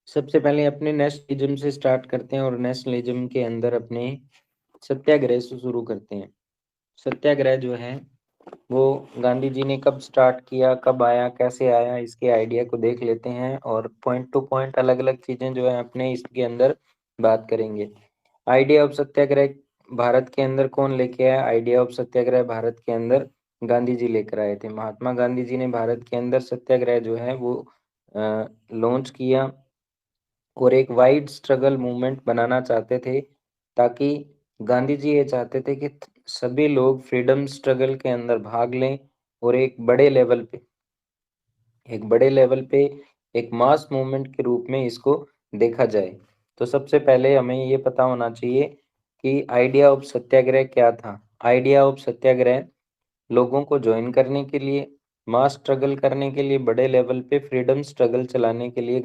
सबसे पहले अपने नेशनलिज्म से स्टार्ट करते हैं और नेशनलिज्म के अंदर अपने सत्याग्रह से शुरू करते हैं। सत्याग्रह जो है वो गांधी जी ने कब स्टार्ट किया, कब आया, कैसे आया, इसके आइडिया को देख लेते हैं और पॉइंट टू पॉइंट अलग अलग चीजें जो है अपने इसके अंदर बात करेंगे। आइडिया ऑफ सत्याग्रह भारत के अंदर कौन लेके आया? आइडिया ऑफ सत्याग्रह भारत के अंदर गांधी जी लेकर आए थे। महात्मा गांधी जी ने भारत के अंदर सत्याग्रह जो है वो लॉन्च किया और एक वाइड स्ट्रगल मूवमेंट बनाना चाहते थे, ताकि गांधी जी ये चाहते थे कि सभी लोग फ्रीडम स्ट्रगल के अंदर भाग लें और एक बड़े लेवल पे एक मास मूवमेंट के रूप में इसको देखा जाए। तो सबसे पहले हमें ये पता होना चाहिए कि आइडिया ऑफ सत्याग्रह क्या था। आइडिया ऑफ सत्याग्रह लोगों को ज्वाइन करने के लिए, मास स्ट्रगल करने के लिए, बड़े लेवल पे फ्रीडम स्ट्रगल चलाने के लिए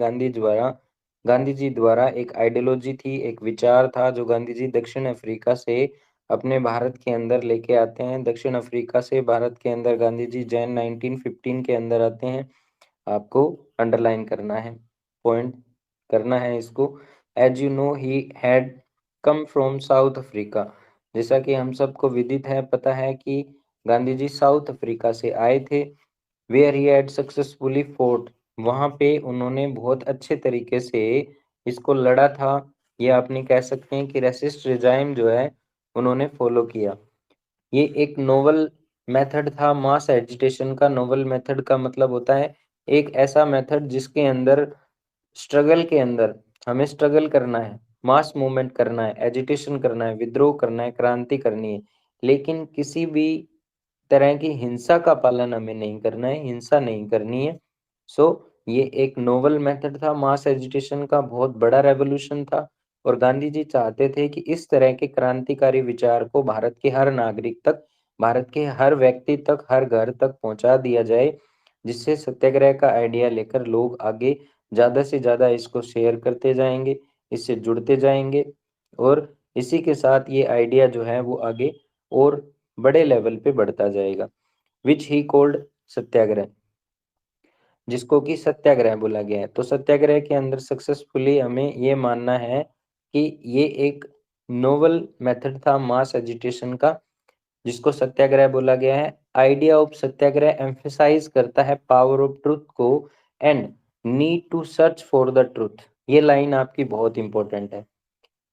गांधी जी द्वारा एक आइडियोलॉजी थी, एक विचार था जो गांधी जी दक्षिण अफ्रीका से अपने भारत के अंदर लेके आते हैं। दक्षिण अफ्रीका से भारत के अंदर गांधी जी जैन 1915 के अंदर आते हैं। आपको अंडरलाइन करना है, पॉइंट करना है इसको। As you know he had come from South Africa. जैसा कि हम सबको विदित है, पता है कि गांधी जी साउथ अफ्रीका से आए थे। Where he had successfully fought, वहां पे उन्होंने बहुत अच्छे तरीके से इसको लड़ा था। ये आपने कह सकते हैं कि रेसिस्ट रिजाइम जो है उन्होंने फॉलो किया। ये एक नोवल मेथड था मास एजिटेशन का। नोवल मेथड का मतलब होता है एक ऐसा मेथड जिसके अंदर स्ट्रगल के अंदर हमें स्ट्रगल करना है, मास मूवमेंट करना है, एजिटेशन करना है, विद्रोह करना है, क्रांति करनी है, लेकिन किसी भी तरह की हिंसा का पालन हमें नहीं करना है, हिंसा नहीं करनी है। सो ये एक नोवल मेथड था मास एजिटेशन का, बहुत बड़ा रेवोल्यूशन था। और गांधी जी चाहते थे कि इस तरह के क्रांतिकारी विचार को भारत के हर नागरिक तक, भारत के हर व्यक्ति तक, हर घर तक पहुंचा दिया जाए, जिससे सत्याग्रह का आइडिया लेकर लोग आगे ज्यादा से ज्यादा इसको शेयर करते जाएंगे, इससे जुड़ते जाएंगे और इसी के साथ ये आइडिया जो है वो आगे और बड़े लेवल पे बढ़ता जाएगा। विच ही कोल्ड सत्याग्रह, जिसको कि सत्याग्रह बोला गया है। तो सत्याग्रह के अंदर सक्सेसफुली हमें ये मानना है कि ये एक नोवल मेथड था मास एजिटेशन का, जिसको सत्याग्रह बोला गया है। आइडिया ऑफ सत्याग्रह एम्फेसाइज करता है पावर ऑफ ट्रुथ को and need to search for the truth. ये लाइन आपकी बहुत इंपॉर्टेंट है।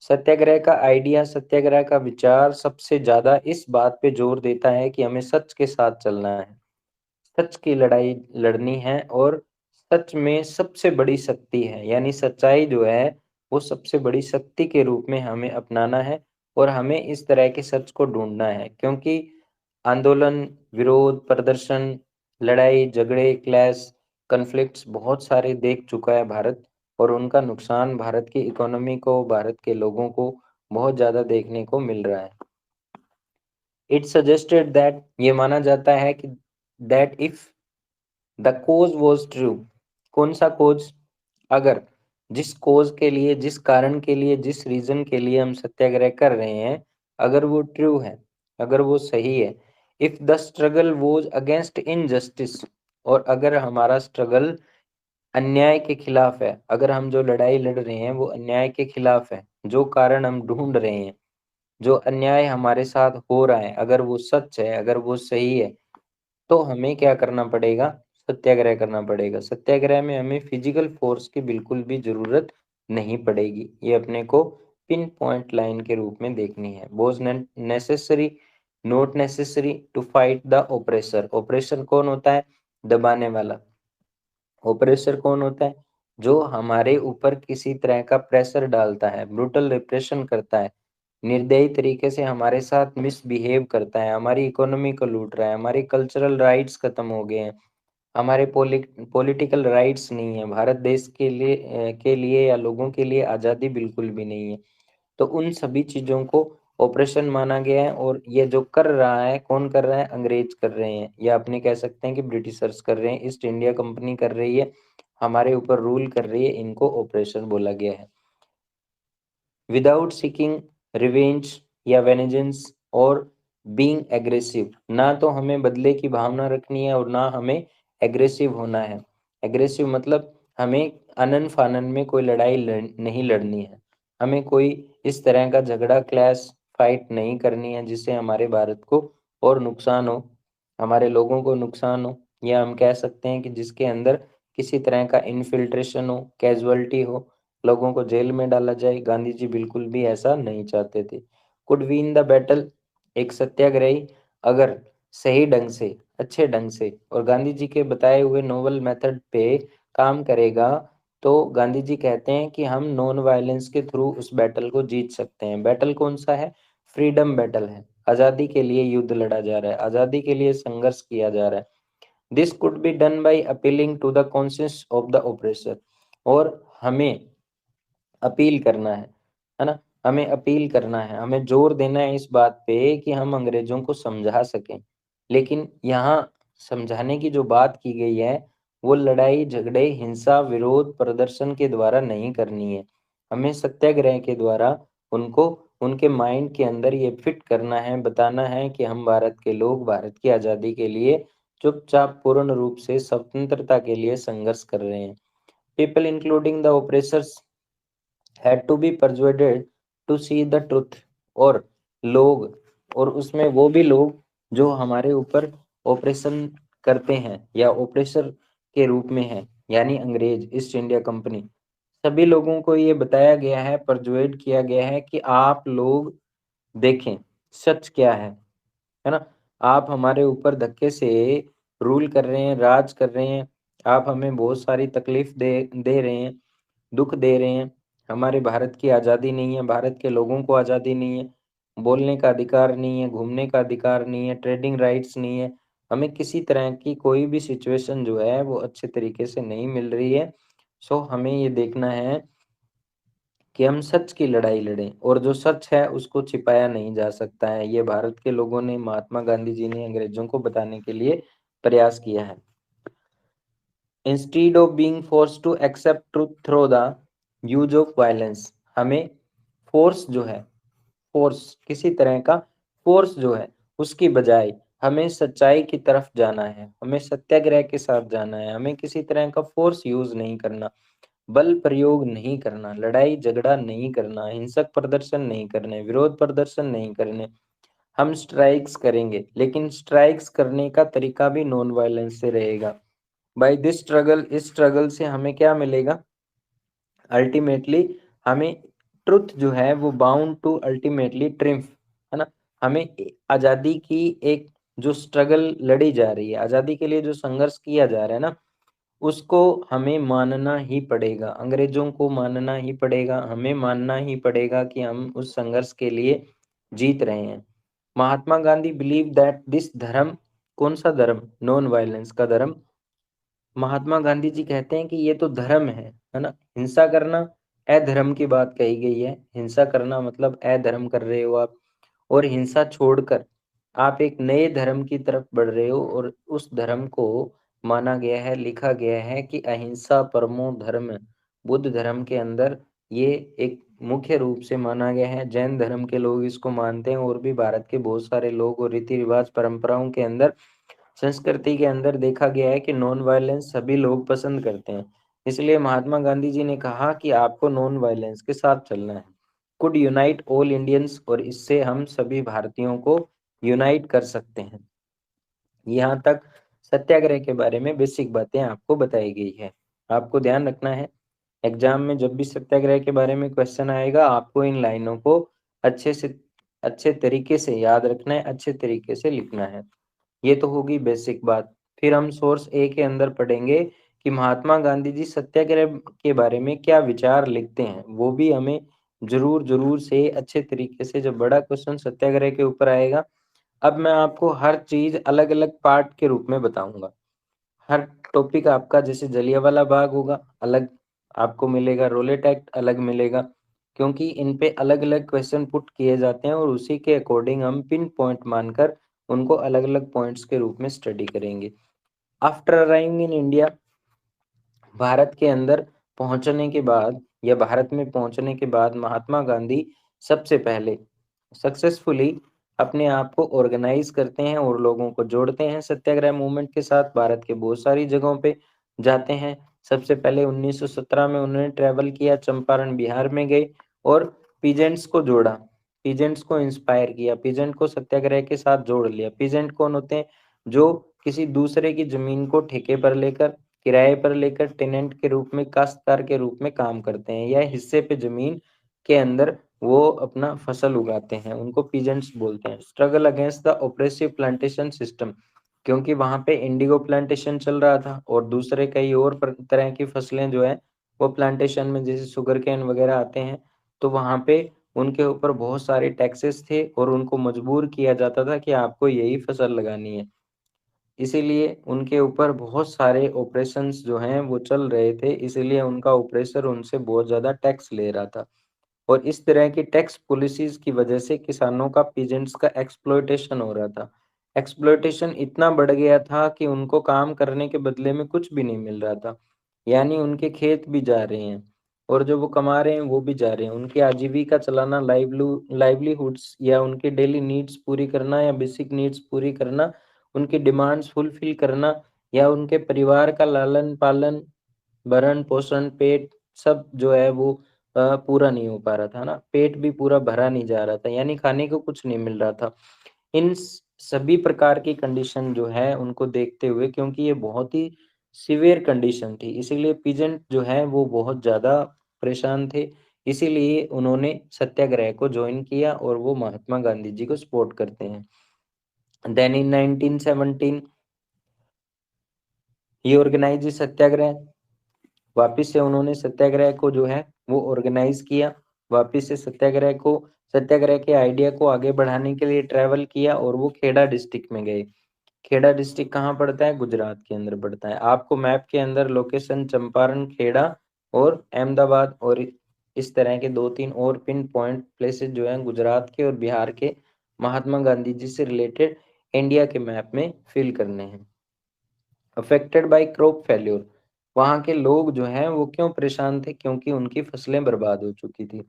सत्याग्रह का आइडिया, सत्याग्रह का विचार सबसे ज्यादा इस बात पे जोर देता है कि हमें सच के साथ चलना है, सच की लड़ाई लड़नी है और सच में सबसे बड़ी शक्ति है, यानी सच्चाई जो है वो सबसे बड़ी शक्ति के रूप में हमें अपनाना है और हमें इस तरह के सच को ढूंढना है। क्योंकि आंदोलन, विरोध, प्रदर्शन, लड़ाई झगड़े, क्लैश, कन्फ्लिक्ट्स बहुत सारे देख चुका है भारत, और उनका नुकसान भारत की इकोनॉमी को, भारत के लोगों को बहुत ज्यादा देखने को मिल रहा है। इट सजेस्टेड दैट, ये माना जाता है कि that if the cause was true, कौन सा कोज? अगर जिस कोज के लिए, जिस कारण के लिए, जिस रीजन के लिए हम सत्याग्रह कर रहे हैं, अगर वो ट्रू है, अगर वो सही है। If the struggle was against injustice, और अगर हमारा स्ट्रगल अन्याय के खिलाफ है, अगर हम जो लड़ाई लड़ रहे हैं वो अन्याय के खिलाफ है, जो कारण हम ढूंढ रहे हैं, जो अन्याय हमारे साथ हो रहा है, अगर वो सच है, अगर वो सही है, तो हमें क्या करना पड़ेगा? सत्याग्रह करना पड़ेगा। सत्याग्रह में हमें फिजिकल फोर्स की बिल्कुल भी जरूरत नहीं पड़ेगी। ये अपने को पिन पॉइंट लाइन के रूप में देखनी है। Was necessary, not necessary to fight the oppressor. Oppressor कौन होता है? दबाने वाला। ओप्रेसर कौन होता है? जो हमारे ऊपर किसी तरह का प्रेशर डालता है, ब्रूटल रिप्रेशन करता है, निर्दयी तरीके से हमारे साथ मिसबिहेव करता है, हमारी इकोनॉमी को लूट रहा है, हमारी कल्चरल राइट्स खत्म हो गए हैं, हमारे पॉलिटिकल राइट्स नहीं है, भारत देश के लिए या लोगों के लिए आज़ादी बिल्कुल भी नहीं है। तो उन सभी चीज़ों को ऑपरेशन माना गया है, और ये जो कर रहा है, कौन कर रहा है? अंग्रेज कर रहे हैं, या अपने कह सकते हैं कि ब्रिटिशर्स कर रहे हैं, ईस्ट इंडिया कंपनी कर रही है, हमारे ऊपर रूल कर रही है, इनको ऑपरेशन बोला गया है। विदाउट सीकिंग रिवेंज या वेनेजेंस और बीइंग एग्रेसिव, ना तो हमें बदले की भावना रखनी है और ना हमें एग्रेसिव होना है। एग्रेसिव मतलब हमें अनन फानन में कोई लड़ाई नहीं लड़नी है। हमें कोई इस तरह का झगड़ा क्लैश फाइट नहीं करनी है जिससे हमारे भारत को और नुकसान हो, हमारे लोगों को नुकसान हो, या हम कह सकते हैं कि जिसके अंदर किसी तरह का इन्फिल्ट्रेशन हो, कैजुअलिटी हो, लोगों को जेल में डाला जाए। गांधी जी बिल्कुल भी ऐसा नहीं चाहते थे। कुड विन द बैटल, एक सत्याग्रही अगर सही ढंग से, अच्छे ढंग से और गांधी जी के बताए हुए नोवल मेथड पे काम करेगा, तो गांधी जी कहते हैं कि हम नॉन वायलेंस के थ्रू उस बैटल को जीत सकते हैं। बैटल कौन सा है? फ्रीडम बैटल है। आजादी के लिए युद्ध लड़ा जा रहा है, आजादी के लिए संघर्ष किया जा रहा है। This could be done by appealing to the conscious of the oppressor. और हमें अपील करना है ना, हमें अपील करना है, हमें जोर देना है इस बात पे कि हम अंग्रेजों को समझा सकें। लेकिन यहाँ समझाने की जो बात की गई है वो लड़ाई झगड़े हिंसा विरोध प्रदर्शन के द्वारा नहीं करनी है। हमें सत्याग्रह के द्वारा उनको उनके माइंड के अंदर ये फिट करना है, बताना है कि हम भारत के लोग भारत की आज़ादी के लिए चुपचाप पूर्ण रूप से स्वतंत्रता के लिए संघर्ष कर रहे हैं। People including the oppressors had to be persuaded to see the truth। और लोग, और उसमें वो भी लोग जो हमारे ऊपर ऑपरेशन करते हैं या ऑपरेसर के रूप में है, यानी अंग्रेज, ईस्ट इंडिया कंपनी, सभी लोगों को ये बताया गया है, परजुएड किया गया है कि आप लोग देखें सच क्या है ना। आप हमारे ऊपर धक्के से रूल कर रहे हैं, राज कर रहे हैं, आप हमें बहुत सारी तकलीफ दे दे रहे हैं, दुख दे रहे हैं। हमारे भारत की आज़ादी नहीं है, भारत के लोगों को आज़ादी नहीं है, बोलने का अधिकार नहीं है, घूमने का अधिकार नहीं है, ट्रेडिंग राइट्स नहीं है। हमें किसी तरह की कोई भी सिचुएशन जो है वो अच्छे तरीके से नहीं मिल रही है। सो हमें ये देखना है कि हम सच की लड़ाई लड़ें, और जो सच है उसको छिपाया नहीं जा सकता है। ये भारत के लोगों ने, महात्मा गांधी जी ने अंग्रेजों को बताने के लिए प्रयास किया है। Instead of being force to accept truth through the use of violence, हमें फोर्स जो है, फोर्स किसी तरह का फोर्स जो है उसकी बजाय हमें सच्चाई की तरफ जाना है, हमें सत्याग्रह के साथ जाना है। हमें किसी तरह का फोर्स यूज नहीं करना, बल प्रयोग नहीं करना, लड़ाई झगड़ा नहीं करना, हिंसक प्रदर्शन नहीं करने, विरोध प्रदर्शन नहीं करने। हम स्ट्राइक्स करेंगे, लेकिन स्ट्राइक्स करने का तरीका भी नॉन वायलेंस से रहेगा। बाय दिस स्ट्रगल, इस स्ट्रगल से हमें क्या मिलेगा? अल्टीमेटली हमें ट्रुथ जो है वो बाउंड टू अल्टीमेटली ट्रिम्फ, है ना। हमें आजादी की एक जो स्ट्रगल लड़ी जा रही है, आजादी के लिए जो संघर्ष किया जा रहा है ना, उसको हमें मानना ही पड़ेगा, अंग्रेजों को मानना ही पड़ेगा, हमें मानना ही पड़ेगा कि हम उस संघर्ष के लिए जीत रहे हैं। Mahatma Gandhi believe that this धर्म, कौन सा धर्म? नॉन वायलेंस का धर्म। महात्मा गांधी जी कहते हैं कि ये तो धर्म है ना। हिंसा करना अधर्म की बात कही गई है, हिंसा करना मतलब अधर्म कर रहे हो आप, और हिंसा छोड़कर आप एक नए धर्म की तरफ बढ़ रहे हो, और उस धर्म को माना गया है, लिखा गया है कि अहिंसा परमो धर्म। बुद्ध धर्म के अंदर ये एक मुख्य रूप से माना गया है, जैन धर्म के लोग इसको मानते हैं, और भी भारत के बहुत सारे लोग, और रीति रिवाज परंपराओं के अंदर, संस्कृति के अंदर देखा गया है कि नॉन वायलेंस सभी लोग पसंद करते हैं। इसलिए महात्मा गांधी जी ने कहा कि आपको नॉन वायलेंस के साथ चलना है। कुड यूनाइट ऑल इंडियंस, और इससे हम सभी भारतीयों को यूनाइट कर सकते हैं। यहाँ तक सत्याग्रह के बारे में बेसिक बातें आपको बताई गई है। आपको ध्यान रखना है, एग्जाम में जब भी सत्याग्रह के बारे में क्वेश्चन आएगा, आपको इन लाइनों को अच्छे से, अच्छे तरीके से याद रखना है, अच्छे तरीके से लिखना है। ये तो होगी बेसिक बात। फिर हम सोर्स ए के अंदर पढ़ेंगे कि महात्मा गांधी जी सत्याग्रह के बारे में क्या विचार लिखते हैं, वो भी हमें जरूर जरूर से अच्छे तरीके से, जब बड़ा क्वेश्चन सत्याग्रह के ऊपर आएगा, अब मैं आपको हर चीज अलग अलग पार्ट के रूप में बताऊंगा। हर टॉपिक आपका, जैसे जलियांवाला बाग होगा अलग आपको मिलेगा, रोलेट एक्ट अलग मिलेगा, क्योंकि इन पे अलग अलग क्वेश्चन पुट किए जाते हैं, और उसी के अकॉर्डिंग हम पिन पॉइंट मानकर उनको अलग अलग पॉइंट्स के रूप में स्टडी करेंगे। After arriving in India, Bharat के अंदर पहुंचने के बाद या भारत में पहुंचने के बाद महात्मा गांधी सबसे पहले सक्सेसफुली अपने आप को ऑर्गेनाइज करते हैं और लोगों को जोड़ते हैं सत्याग्रह मूवमेंट के साथ। भारत के बहुत सारी जगहों पे जाते हैं, सबसे पहले 1917 में उन्होंने ट्रेवल किया, चंपारण बिहार में गए और पीजेंट्स को जोड़ा, पीजेंट्स को इंस्पायर किया, पीजेंट को सत्याग्रह के साथ जोड़ लिया। पीजेंट कौन होते हैं? जो किसी दूसरे की जमीन को ठेके पर लेकर, किराए पर लेकर टेनेंट के रूप में, काश्तकार के रूप में काम करते हैं, या हिस्से पे जमीन के अंदर वो अपना फसल उगाते हैं, उनको पीजेंट्स बोलते हैं। Struggle against the oppressive plantation system, क्योंकि वहां पे इंडिगो प्लांटेशन चल रहा था और दूसरे कई और तरह की फसलें जो है वो प्लांटेशन में, जैसे शुगर केन वगैरह आते हैं, तो वहां पे उनके ऊपर बहुत सारे टैक्सेस थे और उनको मजबूर किया जाता था कि आपको यही फसल लगानी है। इसीलिए उनके ऊपर बहुत सारे ऑपरेशंस जो हैं वो चल रहे थे, इसीलिए उनका ऑपरेसर उनसे बहुत ज्यादा टैक्स ले रहा था। और इस तरह की टैक्स पॉलिसीज की वजह से किसानों का, पीजेंट्स का एक्सप्लॉयटेशन हो रहा था। एक्सप्लॉयटेशन इतना बढ़ गया था कि उनको काम करने के बदले में कुछ भी नहीं मिल रहा था, यानी उनके खेत भी जा रहे हैं और जो वो कमा रहे हैं वो भी जा रहे हैं। उनकी आजीविका चलाना, लाइवलीहुड्स या उनके डेली नीड्स पूरी करना या बेसिक नीड्स पूरी करना, उनकी डिमांड्स फुलफिल करना या उनके परिवार का लालन पालन, भरण पोषण, पेट, सब जो है वो पूरा नहीं हो पा रहा था ना, पेट भी पूरा भरा नहीं जा रहा था, यानी खाने को कुछ नहीं मिल रहा था। इन सभी प्रकार की कंडीशन जो है उनको देखते हुए, क्योंकि ये बहुत ही सीवियर कंडीशन थी, इसीलिए पीजेंट जो है वो बहुत ज्यादा परेशान थे। इसीलिए उन्होंने सत्याग्रह को ज्वाइन किया और वो महात्मा गांधी जी को सपोर्ट करते हैं। देन इन 1917 ही ऑर्गेनाइज सत्याग्रह, वापिस से उन्होंने सत्याग्रह को जो है वो ऑर्गेनाइज किया, वापिस से सत्याग्रह को, सत्याग्रह के आइडिया को आगे बढ़ाने के लिए ट्रैवल किया और वो खेड़ा डिस्ट्रिक्ट में गए। खेड़ा डिस्ट्रिक्ट कहाँ पड़ता है? गुजरात के अंदर पड़ता है। आपको मैप के अंदर लोकेशन चंपारण, खेड़ा और अहमदाबाद और इस तरह के दो तीन और पिन पॉइंट प्लेसेस जो हैं गुजरात के और बिहार के, महात्मा गांधी जी से रिलेटेड इंडिया के मैप में फिल करने हैं। अफेक्टेड बाय क्रॉप फेल्योर, वहां के लोग जो हैं वो क्यों परेशान थे? क्योंकि उनकी फसलें बर्बाद हो चुकी थी।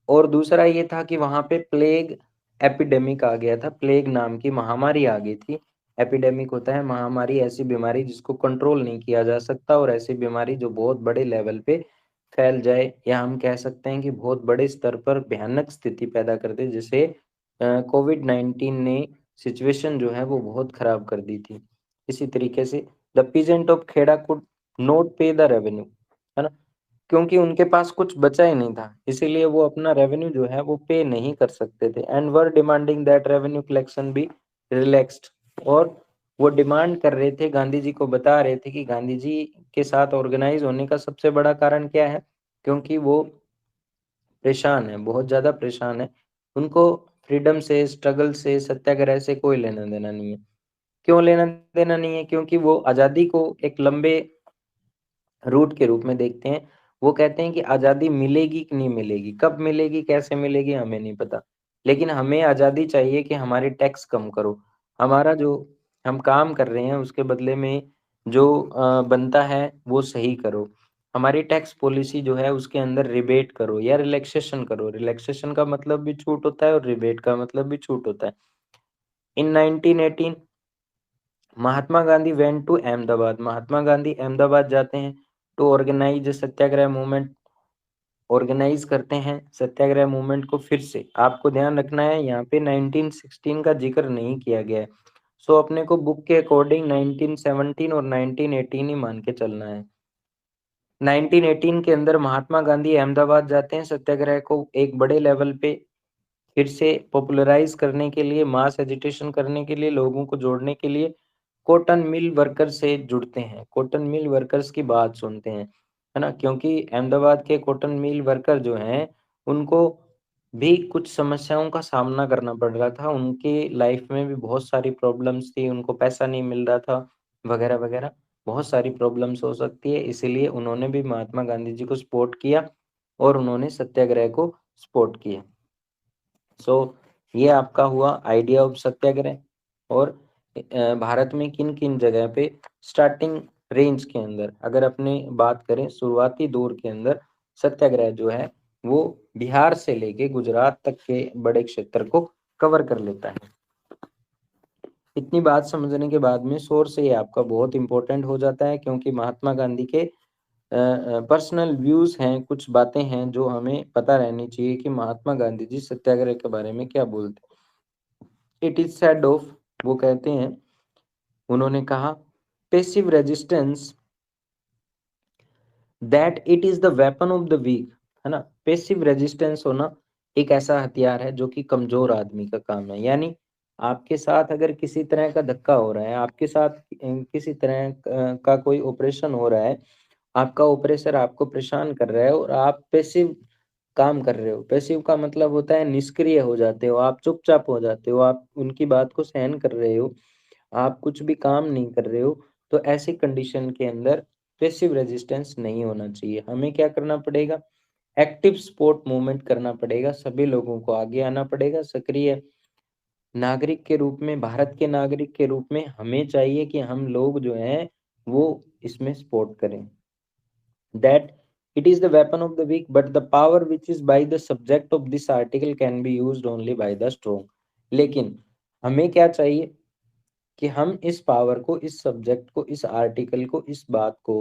और दूसरा ये था कि वहां पे प्लेग एपिडेमिक आ गया था, प्लेग नाम की महामारी आ गई थी। एपिडेमिक होता है महामारी, ऐसी बीमारी जिसको कंट्रोल नहीं किया जा सकता और ऐसी बीमारी जो बहुत बड़े लेवल पे फैल जाए, या हम कह सकते हैं कि बहुत बड़े स्तर पर भयानक स्थिति पैदा कर दे, जैसे कोविड-19 ने सिचुएशन जो है वो बहुत खराब कर दी थी। इसी तरीके से the peasant of Kheda could not pay the revenue, है ना, क्योंकि उनके पास कुछ बचा ही नहीं था, इसीलिए वो अपना रेवेन्यू जो है वो पे नहीं कर सकते थे। And were demanding that revenue collection B relaxed, और वो डिमांड कर रहे थे, गांधी जी को बता रहे थे कि गांधी जी के साथ ऑर्गेनाइज होने का सबसे बड़ा कारण क्या है? क्योंकि वो परेशान है, बहुत ज्यादा परेशान है, उनको फ्रीडम से, स्ट्रगल से, सत्याग्रह से कोई लेना देना नहीं है। क्यों लेना देना नहीं है? क्योंकि वो आजादी को एक लंबे रूट के रूप में देखते हैं। वो कहते हैं कि आजादी मिलेगी कि नहीं मिलेगी, कब मिलेगी, कैसे मिलेगी, हमें नहीं पता, लेकिन हमें आजादी चाहिए कि हमारी टैक्स कम करो, हमारा जो हम काम कर रहे हैं उसके बदले में जो बनता है वो सही करो, हमारी टैक्स पॉलिसी जो है उसके अंदर रिबेट करो या रिलैक्सेशन करो। रिलैक्सेशन का मतलब भी छूट होता है और रिबेट का मतलब भी छूट होता है। In 1918 Mahatma Gandhi went to Ahmedabad, Mahatma Gandhi Ahmedabad जाते हैं to organise satyagraha movement, organise करते हैं सत्याग्रह मूवमेंट को। फिर से आपको ध्यान रखना है यहाँ पे 1916 का जिक्र नहीं किया गया है, सो अपने को बुक के अकॉर्डिंग 1917 और 1918 ही मान के चलना है। 1918 के अंदर महात्मा गांधी अहमदाबाद जाते हैं सत्याग्रह को एक बड़े लेवल पे फिर से पॉपुलराइज करने के लिए, मास एजिटेशन करने के लिए, लोगों को जोड़ने के लिए कॉटन मिल वर्कर से जुड़ते हैं, कॉटन मिल वर्कर्स की बात सुनते हैं, है ना, क्योंकि अहमदाबाद के कॉटन मिल वर्कर जो हैं उनको भी कुछ समस्याओं का सामना करना पड़ रहा था, उनके लाइफ में भी बहुत सारी प्रॉब्लम्स थी, उनको पैसा नहीं मिल रहा था वगैरह वगैरह, बहुत सारी प्रॉब्लम्स हो सकती है, इसीलिए उन्होंने भी महात्मा गांधी जी को सपोर्ट किया और उन्होंने सत्याग्रह को सपोर्ट किया। सो ये आपका हुआ आइडिया ऑफ सत्याग्रह। और भारत में किन किन जगह पे स्टार्टिंग रेंज के अंदर अगर अपने बात करें, शुरुआती दौर के अंदर सत्याग्रह जो है वो बिहार से लेके गुजरात तक के बड़े क्षेत्र को कवर कर लेता है। इतनी बात समझने के बाद में सोर्स ये आपका बहुत इंपॉर्टेंट हो जाता है, क्योंकि महात्मा गांधी के पर्सनल व्यूज हैं, कुछ बातें हैं जो हमें पता रहनी चाहिए कि महात्मा गांधी जी सत्याग्रह के बारे में क्या बोलते। इट इज सेड ऑफ, वो कहते हैं, उन्होंने कहा, passive resistance that it is the weapon of the weak, है ना। पेसिव रेजिस्टेंस होना एक ऐसा हथियार है जो कि कमजोर आदमी का काम है। यानी आपके साथ अगर किसी तरह का धक्का हो रहा है, आपके साथ किसी तरह का कोई ऑपरेशन हो रहा है, आपका ऑपरेसर आपको परेशान कर रहा है और आप पैसिव काम कर रहे हो। पैसिव का मतलब होता है निष्क्रिय हो जाते हो, आप चुपचाप हो जाते हो, आप उनकी बात को सहन कर रहे हो, आप कुछ भी काम नहीं कर रहे हो। तो ऐसी कंडीशन के अंदर पैसिव रेजिस्टेंस नहीं होना चाहिए। हमें क्या करना पड़ेगा, एक्टिव सपोर्ट मूवमेंट करना पड़ेगा, सभी लोगों को आगे आना पड़ेगा। सक्रिय नागरिक के रूप में, भारत के नागरिक के रूप में हमें चाहिए कि हम लोग जो हैं वो इसमें सपोर्ट करें। That it is the weapon of the weak, but the power which is by the subject of this article can be used only by the strong। लेकिन हमें क्या चाहिए कि हम इस पावर को, इस सब्जेक्ट को, इस आर्टिकल को, इस बात को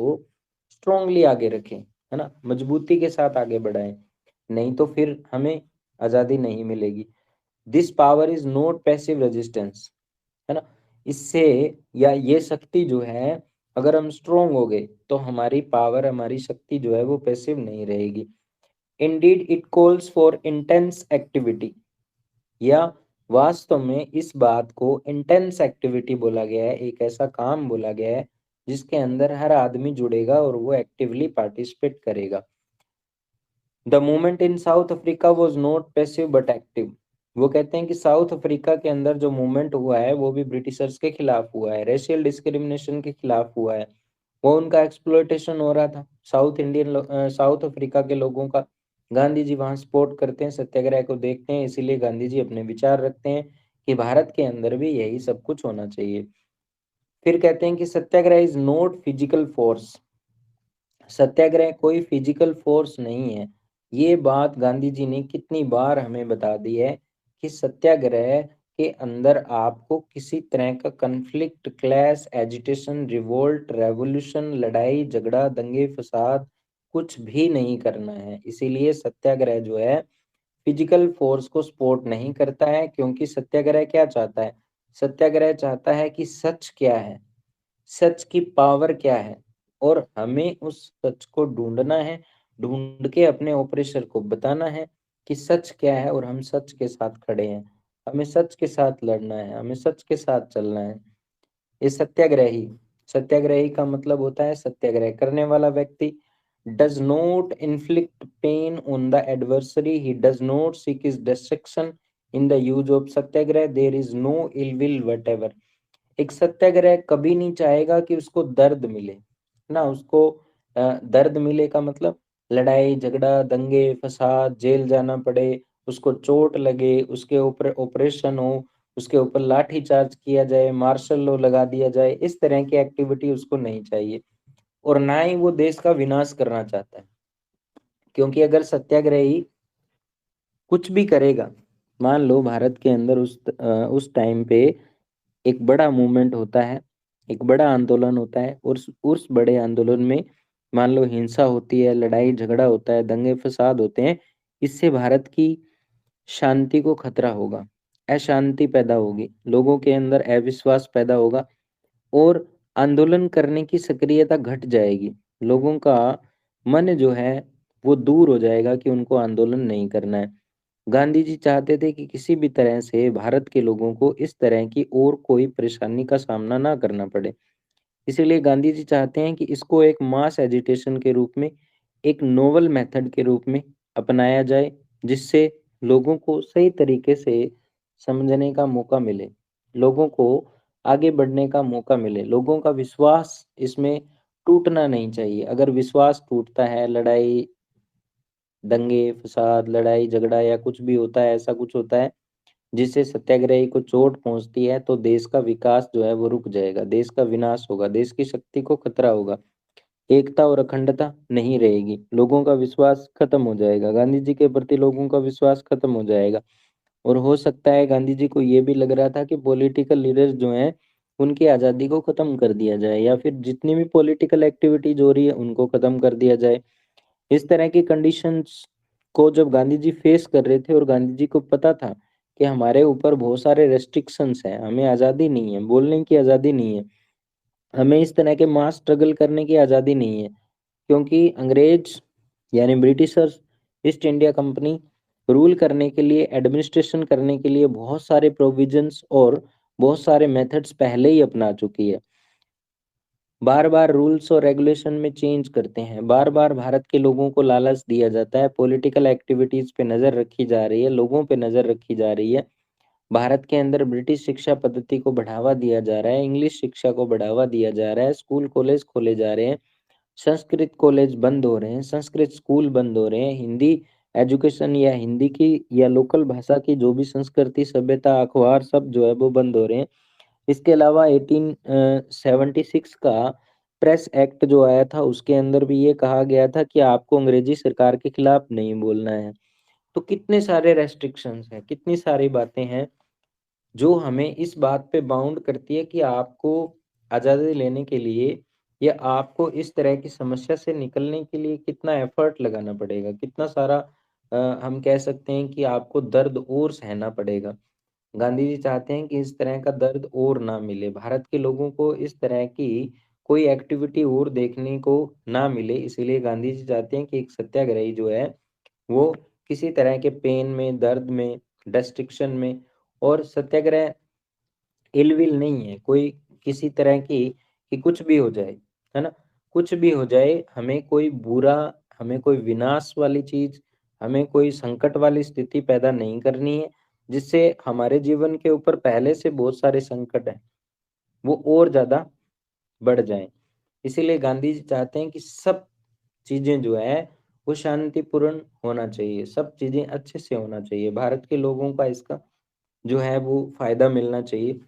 स्ट्रांगली आगे रखें, है ना, मजबूती के साथ आगे बढ़ाएं, नहीं तो फिर हमें आजादी नहीं मिलेगी। This power is not passive resistance, है ना। इससे या ये शक्ति जो है, अगर हम स्ट्रोंग हो गए तो हमारी पावर, हमारी शक्ति जो है वो पैसिव नहीं रहेगी। Indeed it calls for intense activity, या वास्तव में इस बात को इंटेंस एक्टिविटी बोला गया है, एक ऐसा काम बोला गया है जिसके अंदर हर आदमी जुड़ेगा और वो एक्टिवली पार्टिसिपेट करेगा। The movement in south Africa was not passive but active. वो कहते हैं कि साउथ अफ्रीका के अंदर जो मूवमेंट हुआ है वो भी ब्रिटिशर्स के खिलाफ हुआ है, रेशियल डिस्क्रिमिनेशन के खिलाफ हुआ है। वो उनका एक्सप्लॉयटेशन हो रहा था, साउथ अफ्रीका के लोगों का। गांधी जी वहाँ सपोर्ट करते हैं, सत्याग्रह को देखते हैं, इसीलिए गांधी जी अपने विचार रखते हैं कि भारत के अंदर भी यही सब कुछ होना चाहिए। फिर कहते हैं कि सत्याग्रह इज नॉट फिजिकल फोर्स, सत्याग्रह कोई फिजिकल फोर्स नहीं है। ये बात गांधी जी ने कितनी बार हमें बता दी है कि सत्याग्रह के अंदर आपको किसी तरह का conflict, clash, agitation, revolt, revolution, लड़ाई झगड़ा, दंगे फसाद कुछ भी नहीं करना है। इसीलिए सत्याग्रह जो है फिजिकल फोर्स को सपोर्ट नहीं करता है, क्योंकि सत्याग्रह क्या चाहता है, सत्याग्रह चाहता है कि सच क्या है, सच की पावर क्या है, और हमें उस सच को ढूंढना है, ढूंढ के अपने ऑपरेशन को बताना है कि सच क्या है, और हम सच के साथ खड़े हैं, हमें सच के साथ लड़ना है, हमें सच के साथ चलना है। ये सत्याग्रही, सत्याग्रही का मतलब होता है सत्याग्रह करने वाला व्यक्ति does not inflict pain on the adversary, he does not seek his destruction in the use of satyagraha, there is no ill will whatever. एक सत्याग्रह कभी नहीं चाहेगा कि उसको दर्द मिले ना, उसको दर्द मिले का मतलब लड़ाई झगड़ा, दंगे फसाद, जेल जाना पड़े, उसको चोट लगे, उसके ऊपर ऑपरेशन हो, उसके ऊपर लाठी चार्ज किया जाए, मार्शल लॉ लगा दिया जाए, इस तरह की एक्टिविटी उसको नहीं चाहिए। और ना ही वो देश का विनाश करना चाहता है, क्योंकि अगर सत्याग्रही कुछ भी करेगा, मान लो भारत के अंदर उस टाइम पे एक बड़ा मूवमेंट होता है, एक बड़ा आंदोलन होता है, और उस बड़े आंदोलन में मान लो हिंसा होती है, लड़ाई झगड़ा होता है, दंगे फसाद होते हैं, इससे भारत की शांति को खतरा होगा, अशांति पैदा होगी, लोगों के अंदर अविश्वास पैदा होगा, और आंदोलन करने की सक्रियता घट जाएगी। लोगों का मन जो है वो दूर हो जाएगा कि उनको आंदोलन नहीं करना है। गांधी जी चाहते थे कि किसी भी तरह से भारत के लोगों को इस तरह की और कोई परेशानी का सामना ना करना पड़े। इसीलिए गांधी जी चाहते हैं कि इसको एक मास एजिटेशन के रूप में, एक नोवल मेथड के रूप में अपनाया जाए, जिससे लोगों को सही तरीके से समझने का मौका मिले, लोगों को आगे बढ़ने का मौका मिले, लोगों का विश्वास इसमें टूटना नहीं चाहिए। अगर विश्वास टूटता है, लड़ाई दंगे फसाद, लड़ाई झगड़ा या कुछ भी होता है, ऐसा कुछ होता है जिससे सत्याग्रही को चोट पहुंचती है, तो देश का विकास जो है वो रुक जाएगा, देश का विनाश होगा, देश की शक्ति को खतरा होगा, एकता और अखंडता नहीं रहेगी, लोगों का विश्वास खत्म हो जाएगा, गांधी जी के प्रति लोगों का विश्वास खत्म हो जाएगा, और हो सकता है गांधी जी को ये भी लग रहा था कि पॉलिटिकल लीडर्स जो हैं उनकी आज़ादी को ख़त्म कर दिया जाए, या फिर जितनी भी पॉलिटिकल एक्टिविटीज हो रही है उनको ख़त्म कर दिया जाए। इस तरह की कंडीशंस को जब गांधी जी फेस कर रहे थे और गांधी जी को पता था कि हमारे ऊपर बहुत सारे रेस्ट्रिक्शंस हैं, हमें आज़ादी नहीं है, बोलने की आज़ादी नहीं है, हमें इस तरह के मास स्ट्रगल करने की आज़ादी नहीं है, क्योंकि अंग्रेज यानी Britishers, east India company rule करने के लिए, एडमिनिस्ट्रेशन करने के लिए बहुत सारे प्रोविजंस और बहुत सारे मेथड्स पहले ही अपना चुकी है। बार बार रूल्स और रेगुलेशन में चेंज करते हैं, बार बार भारत के लोगों को लालच दिया जाता है, पॉलिटिकल एक्टिविटीज पे नज़र रखी जा रही है, लोगों पे नज़र रखी जा रही है। भारत के अंदर ब्रिटिश शिक्षा पद्धति को बढ़ावा दिया जा रहा है, इंग्लिश शिक्षा को बढ़ावा दिया जा रहा है, स्कूल कॉलेज खोले जा रहे हैं, संस्कृत कॉलेज बंद हो रहे हैं, संस्कृत स्कूल बंद हो रहे हैं, हिंदी एजुकेशन या हिंदी की या लोकल भाषा की जो भी संस्कृति, सभ्यता, अखबार सब जो है वो बंद हो रहे हैं। इसके अलावा 1876 का प्रेस एक्ट जो आया था उसके अंदर भी ये कहा गया था कि आपको अंग्रेजी सरकार के खिलाफ नहीं बोलना है। तो कितने सारे रेस्ट्रिक्शंस हैं, कितनी सारी बातें हैं जो हमें इस बात पे बाउंड करती है कि आपको आज़ादी लेने के लिए या आपको इस तरह की समस्या से निकलने के लिए कितना एफर्ट लगाना पड़ेगा, कितना सारा हम कह सकते हैं कि आपको दर्द और सहना पड़ेगा। गांधी जी चाहते हैं कि इस तरह का दर्द और ना मिले, भारत के लोगों को इस तरह की कोई एक्टिविटी और देखने को ना मिले, इसीलिए गांधी जी चाहते हैं कि एक सत्याग्रही जो है वो किसी तरह के पेन में, दर्द में, डिस्ट्रक्शन में, और सत्याग्रह इलविल नहीं है कोई किसी तरह की कि कुछ भी हो जाए, है ना? कुछ भी हो जाए, हमें कोई बुरा, हमें कोई विनाश वाली चीज, हमें कोई संकट वाली स्थिति पैदा नहीं करनी है जिससे हमारे जीवन के ऊपर पहले से बहुत सारे संकट हैं वो और ज्यादा बढ़ जाएं। इसीलिए गांधी जी चाहते हैं कि सब चीजें जो है वो शांतिपूर्ण होना चाहिए, सब चीजें अच्छे से होना चाहिए, भारत के लोगों का इसका जो है वो फायदा मिलना चाहिए।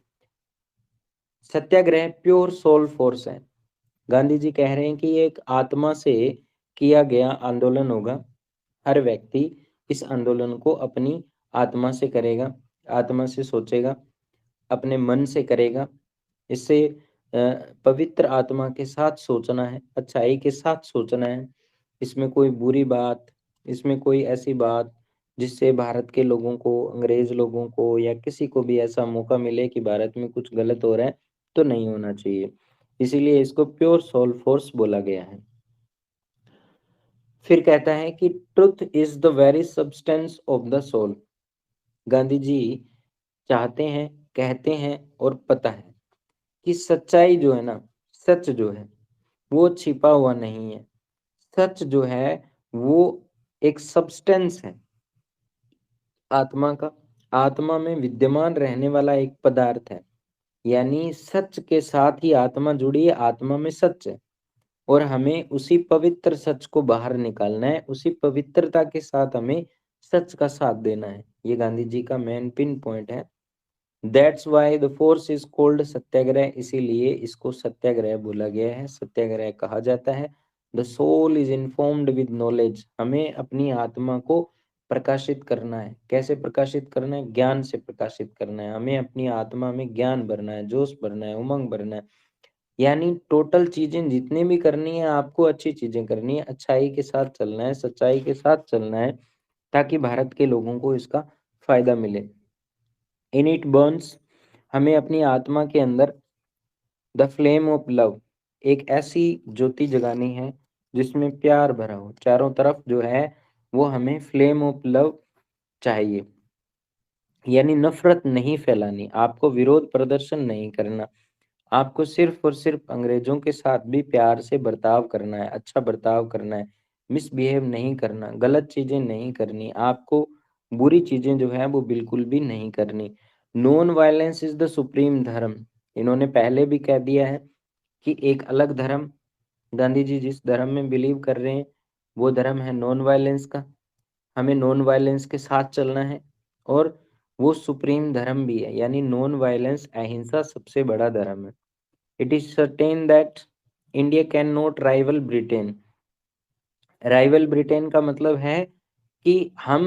सत्याग्रह प्योर सोल फोर्स है। गांधी जी कह रहे हैं कि ये एक आत्मा से किया गया आंदोलन होगा। हर व्यक्ति इस आंदोलन को अपनी आत्मा से करेगा, आत्मा से सोचेगा, अपने मन से करेगा। इससे पवित्र आत्मा के साथ सोचना है, अच्छाई के साथ सोचना है। इसमें कोई बुरी बात, इसमें कोई ऐसी बात जिससे भारत के लोगों को, अंग्रेज लोगों को या किसी को भी ऐसा मौका मिले कि भारत में कुछ गलत हो रहा है, तो नहीं होना चाहिए। इसीलिए इसको प्योर सोल फोर्स बोला गया है। फिर कहता है कि truth is the very substance of the soul. Gandhi ji चाहते हैं, कहते हैं और पता है कि सच्चाई जो है ना, सच जो है वो छिपा हुआ नहीं है। सच जो है वो एक सब्सटेंस है आत्मा का, आत्मा में विद्यमान रहने वाला एक पदार्थ है। यानी सच के साथ ही आत्मा जुड़ी है, आत्मा में सच है और हमें उसी पवित्र सच को बाहर निकालना है, उसी पवित्रता के साथ हमें सच का साथ देना है। ये गांधी जी का मेन पिन पॉइंट है। That's why the force is called satyagraha, इसीलिए इसको सत्याग्रह बोला गया है, सत्याग्रह कहा जाता है। The soul is informed with knowledge, हमें अपनी आत्मा को प्रकाशित करना है। कैसे प्रकाशित करना है? ज्ञान से प्रकाशित करना है। हमें अपनी आत्मा में ज्ञान भरना है, जोश भरना है, उमंग भरना है। यानी टोटल चीजें जितनी भी करनी है आपको, अच्छी चीजें करनी है, अच्छाई के साथ चलना है, सच्चाई के साथ चलना है, ताकि भारत के लोगों को इसका फायदा मिले। इन इट बर्न्स, हमें अपनी आत्मा के अंदर द फ्लेम ऑफ लव, एक ऐसी ज्योति जगानी है जिसमें प्यार भरा हो चारों तरफ जो है, वो हमें फ्लेम ऑफ लव चाहिए। यानी नफरत नहीं फैलानी, आपको विरोध प्रदर्शन नहीं करना, आपको सिर्फ और सिर्फ अंग्रेजों के साथ भी प्यार से बर्ताव करना है, अच्छा बर्ताव करना है, मिसबिहेव नहीं करना, गलत चीजें नहीं करनी, आपको बुरी चीजें जो है वो बिल्कुल भी नहीं करनी। Non violence is the supreme धर्म, इन्होंने पहले भी कह दिया है कि एक अलग धर्म, गांधी जी जिस धर्म में बिलीव कर रहे हैं वो धर्म है नॉन वायलेंस का, हमें नॉन वायलेंस के साथ चलना है, और वो सुप्रीम धर्म भी है। यानी नॉन वायलेंस, अहिंसा सबसे बड़ा धर्म है। It is certain that India can not rival Britain. Rival Britain का मतलब है कि हम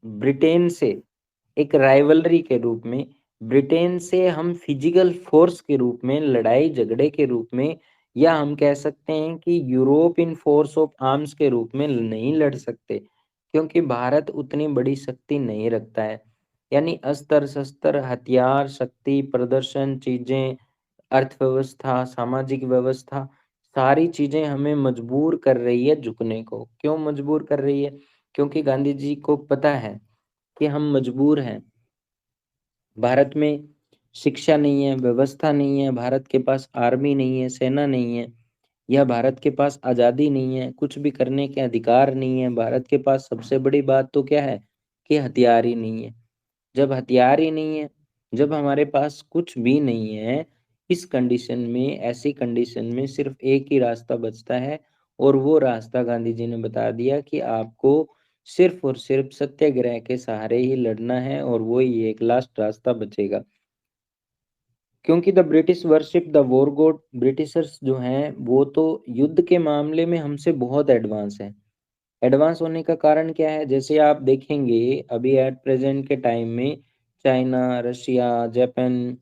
ब्रिटेन से एक राइवलरी के रूप में, ब्रिटेन से हम फिजिकल फोर्स के रूप में, लड़ाई झगड़े के रूप में, या हम कह सकते हैं कि Europe in force of arms के रूप में नहीं लड़ सकते, क्योंकि भारत उतनी बड़ी शक्ति नहीं रखता है। यानी अस्त्र शस्त्र हथियार शक्ति प्रदर्शन चीजें अर्थव्यवस्था सामाजिक व्यवस्था सारी चीजें हमें मजबूर कर रही है झुकने को। क्यों मजबूर कर रही है? क्योंकि गांधी जी को पता है कि हम मजबूर हैं। भारत में शिक्षा नहीं है व्यवस्था नहीं है, भारत के पास आर्मी नहीं है सेना नहीं है, या भारत के पास आज़ादी नहीं है, कुछ भी करने के अधिकार नहीं है। भारत के पास सबसे बड़ी बात तो क्या है कि हथियार ही नहीं है। जब हथियार ही नहीं है, जब हमारे पास कुछ भी नहीं है, इस कंडीशन में ऐसी कंडीशन में सिर्फ एक ही रास्ता बचता है, और वो रास्ता गांधी जी ने बता दिया कि आपको सिर्फ और सिर्फ सत्याग्रह के सहारे ही लड़ना है, और वो ही एक लास्ट रास्ता बचेगा। क्योंकि the British worship the war God, Britishers जो हैं वो तो युद्ध के मामले में हमसे बहुत एडवांस है। एडवांस होने का कारण क्या है? जैसे आप देखेंगे अभी एट प्रेजेंट के टाइम में China Russia Japan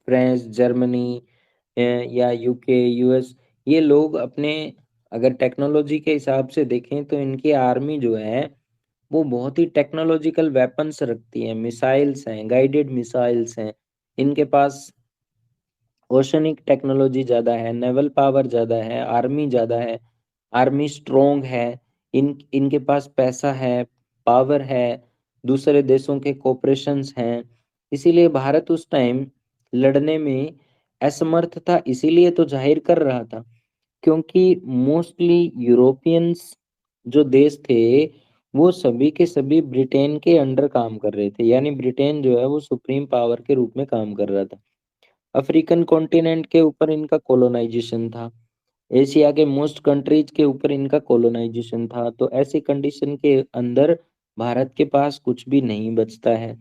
France Germany या यूके यूएस, ये लोग अपने अगर टेक्नोलॉजी के हिसाब से देखें तो इनकी आर्मी जो है वो बहुत ही टेक्नोलॉजिकल वेपन्स रखती है, मिसाइल्स हैं गाइडेड मिसाइल्स हैं, इनके पास ओशनिक टेक्नोलॉजी ज़्यादा है, नेवल पावर ज़्यादा है, आर्मी ज़्यादा है, आर्मी स्ट्रोंग है, इनके पास पैसा है, पावर है, दूसरे देशों के कोऑपरेशंस हैं। इसीलिए भारत उस टाइम लड़ने में असमर्थ था, इसीलिए तो जाहिर कर रहा था, क्योंकि मोस्टली यूरोपियंस जो देश थे वो सभी के सभी ब्रिटेन के अंडर काम कर रहे थे, यानी ब्रिटेन जो है वो सुप्रीम पावर के रूप में काम कर रहा था। अफ्रीकन कॉन्टिनेंट के ऊपर इनका कॉलोनाइजेशन था, एशिया के मोस्ट कंट्रीज के ऊपर इनका कॉलोनाइजेशन था, तो ऐसी कंडीशन के अंदर भारत के पास कुछ भी नहीं बचता है।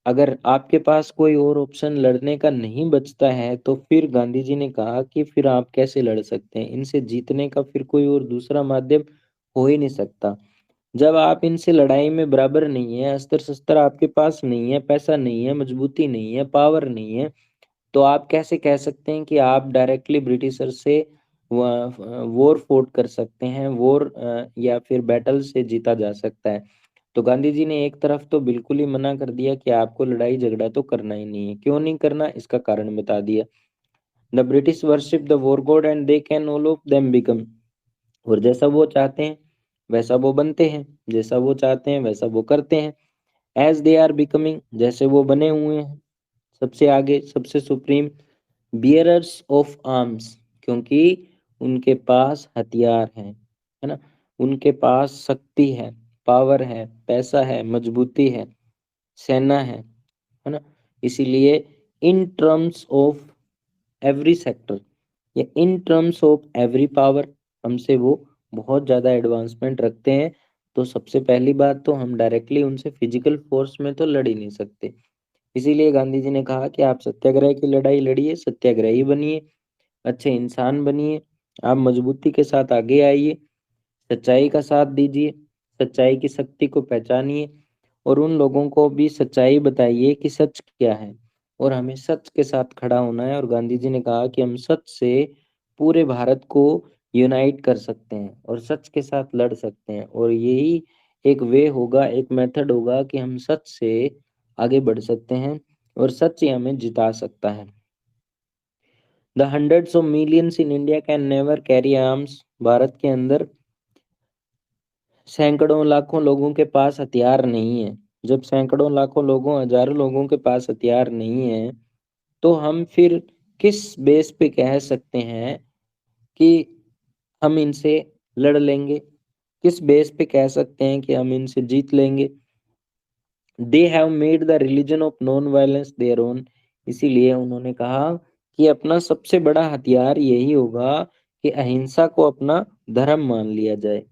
अगर आपके पास कोई और ऑप्शन लड़ने का नहीं बचता है तो फिर गांधी जी ने कहा कि फिर आप कैसे लड़ सकते हैं, इनसे जीतने का फिर कोई और दूसरा माध्यम हो ही नहीं सकता। जब आप इनसे लड़ाई में बराबर नहीं है, अस्त्र शस्त्र आपके पास नहीं है, पैसा नहीं है, मजबूती नहीं है, पावर नहीं है, तो आप कैसे कह सकते हैं कि आप डायरेक्टली ब्रिटिशर से वॉर फोर्ट कर सकते हैं, वॉर या फिर बैटल से जीता जा सकता है। तो गांधी जी ने एक तरफ तो बिल्कुल ही मना कर दिया कि आपको लड़ाई झगड़ा तो करना ही नहीं है। क्यों नहीं करना, इसका कारण बता दिया। The British worship the war God and they can all of them become, और जैसा वो चाहते हैं वैसा वो बनते हैं, जैसा वो चाहते हैं वैसा वो करते हैं। एज दे आर बिकमिंग, जैसे वो बने हुए हैं सबसे आगे सबसे सुप्रीम, बियरर्स ऑफ आर्म्स, क्योंकि उनके पास हथियार हैं, है ना, उनके पास शक्ति है, पावर है, पैसा है, मजबूती है, सेना है ना। इसीलिए in terms of every sector या in terms of every power हमसे वो बहुत ज़्यादा एडवांसमेंट रखते हैं। तो सबसे पहली बात तो हम डायरेक्टली उनसे फिजिकल फोर्स में तो लड़ ही नहीं सकते। इसीलिए गांधी जी ने कहा कि आप सत्याग्रह की लड़ाई लड़िए, सत्याग्रही बनिए, अच्छे इंसान बनिए, आप मजबूती के साथ आगे आइए, सच्चाई का साथ दीजिए, सच्चाई की शक्ति को पहचानिए, और उन लोगों को भी सच्चाई बताइए कि सच क्या है, और हमें सच के साथ खड़ा होना है। और गांधी जी ने कहा कि हम सच से पूरे भारत को यूनाइट कर सकते हैं और सच के साथ लड़ सकते हैं, और यही एक वे होगा, एक मेथड होगा कि हम सच से आगे बढ़ सकते हैं और सच ही हमें जिता सकता है। The hundreds of millions in India can never carry arms, Bharat के अंदर सैकड़ों लाखों लोगों के पास हथियार नहीं है। जब सैकड़ों लाखों लोगों हजारों लोगों के पास हथियार नहीं है, तो हम फिर किस बेस पे कह सकते हैं कि हम इनसे लड़ लेंगे, किस बेस पे कह सकते हैं कि हम इनसे जीत लेंगे। They have made the religion of non violence their own, इसीलिए उन्होंने कहा कि अपना सबसे बड़ा हथियार यही होगा कि अहिंसा को अपना धर्म मान लिया जाए,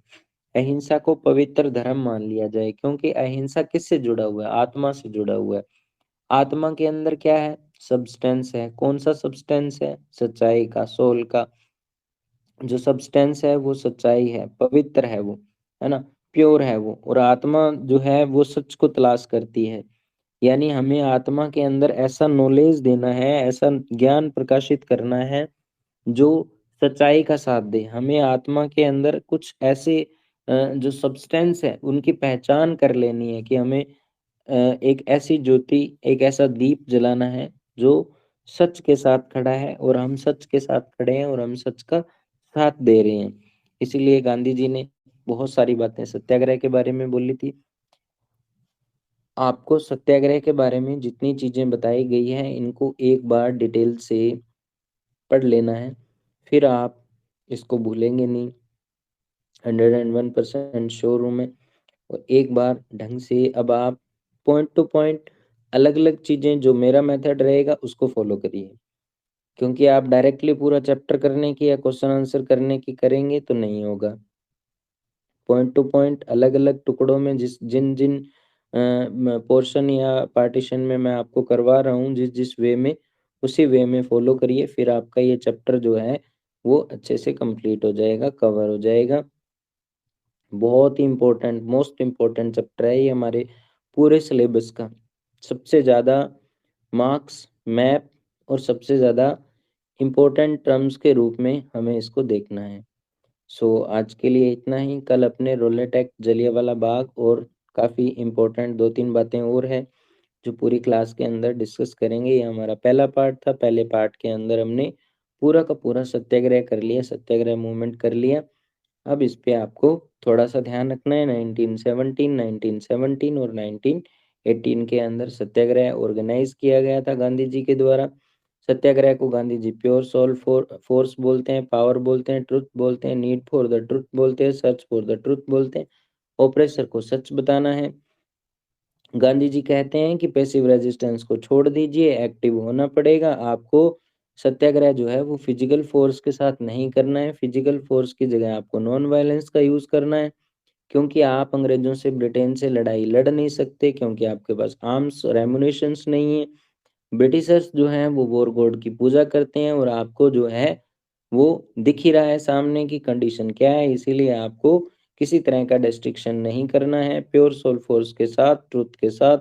अहिंसा को पवित्र धर्म मान लिया जाए। क्योंकि अहिंसा किससे जुड़ा हुआ है? आत्मा से जुड़ा हुआ है। आत्मा के अंदर क्या है? सब्सटेंस है। कौन सा सब्सटेंस है? सच्चाई का, सोल का जो सब्सटेंस है वो सच्चाई है, पवित्र है वो, है ना। प्योर है वो, और आत्मा जो है वो सच को तलाश करती है। यानी हमें आत्मा के अंदर ऐसा नॉलेज देना है, ऐसा ज्ञान प्रकाशित करना है जो सच्चाई का साथ दे। हमें आत्मा के अंदर कुछ ऐसे जो सब्सटेंस है उनकी पहचान कर लेनी है कि हमें एक ऐसी ज्योति, एक ऐसा दीप जलाना है जो सच के साथ खड़ा है, और हम सच के साथ खड़े हैं और हम सच का साथ दे रहे हैं। इसीलिए गांधी जी ने बहुत सारी बातें सत्याग्रह के बारे में बोली थी। आपको सत्याग्रह के बारे में जितनी चीजें बताई गई हैं इनको एक बार डिटेल से पढ़ लेना है, फिर आप इसको भूलेंगे नहीं। 101% श्योर हूँ मैं। और एक बार ढंग से अब आप पॉइंट टू पॉइंट अलग अलग चीजें, जो मेरा मेथड रहेगा उसको फॉलो करिए, क्योंकि आप डायरेक्टली पूरा चैप्टर करने की या क्वेश्चन आंसर करने की करेंगे तो नहीं होगा। पॉइंट टू पॉइंट अलग अलग टुकड़ों में जिस जिन जिन पोर्शन या पार्टीशन में मैं आपको करवा रहा हूँ, जिस जिस वे में, उसी वे में फॉलो करिए, फिर आपका ये चैप्टर जो है वो अच्छे से कंप्लीट हो जाएगा, कवर हो जाएगा। बहुत ही इम्पोर्टेंट, मोस्ट इम्पोर्टेंट चैप्टर है ये हमारे पूरे सिलेबस का। सबसे ज़्यादा मार्क्स, मैप और सबसे ज़्यादा इम्पोर्टेंट टर्म्स के रूप में हमें इसको देखना है। सो आज के लिए इतना ही। कल अपने रोलेटेक, जलियांवाला बाग और काफ़ी इम्पोर्टेंट 2-3 बातें और है जो पूरी क्लास के अंदर डिस्कस करेंगे। ये हमारा पहला पार्ट था। पहले पार्ट के अंदर हमने पूरा का पूरा सत्याग्रह कर लिया, सत्याग्रह मूवमेंट कर लिया। अब इस पे आपको थोड़ा सा ध्यान रखना है। 1917 और 1918 के अंदर सत्याग्रह ऑर्गेनाइज किया गया था गांधी जी के द्वारा। सत्याग्रह को Gandhi ji pure soul force बोलते हैं, पावर बोलते हैं, ट्रुथ बोलते हैं, नीड फॉर द ट्रुथ बोलते हैं, सर्च फॉर द ट्रुथ बोलते हैं। ऑपरेसर को सच बताना है। गांधी जी कहते हैं कि पैसिव रेजिस्टेंस को छोड़ दीजिए, एक्टिव होना पड़ेगा आपको। सत्याग्रह जो है वो फिजिकल फोर्स के साथ नहीं करना है, फिजिकल फोर्स की जगह आपको नॉन वायलेंस का यूज करना है, क्योंकि आप अंग्रेजों से, ब्रिटेन से लड़ाई लड़ नहीं सकते, क्योंकि आपके पास आर्म्स और एमुनेशंस नहीं है। ब्रिटिशर्स जो हैं वो वॉर गॉड की पूजा करते हैं, और आपको जो है वो दिख ही रहा है सामने की कंडीशन क्या है। इसीलिए आपको किसी तरह का डिस्ट्रिक्शन नहीं करना है, प्योर सोल फोर्स के साथ, ट्रुथ के साथ,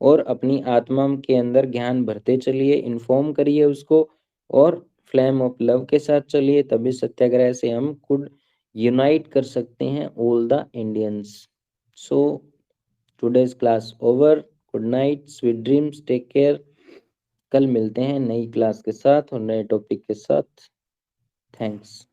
और अपनी आत्मा के अंदर ज्ञान भरते चलिए, इन्फॉर्म करिए उसको, और फ्लेम ऑफ लव के साथ चलिए। तभी सत्याग्रह से हम खुद यूनाइट कर सकते हैं all the Indians. So today's class over. Good night, sweet dreams, take care. कल मिलते हैं नई क्लास के साथ और नए टॉपिक के साथ। थैंक्स।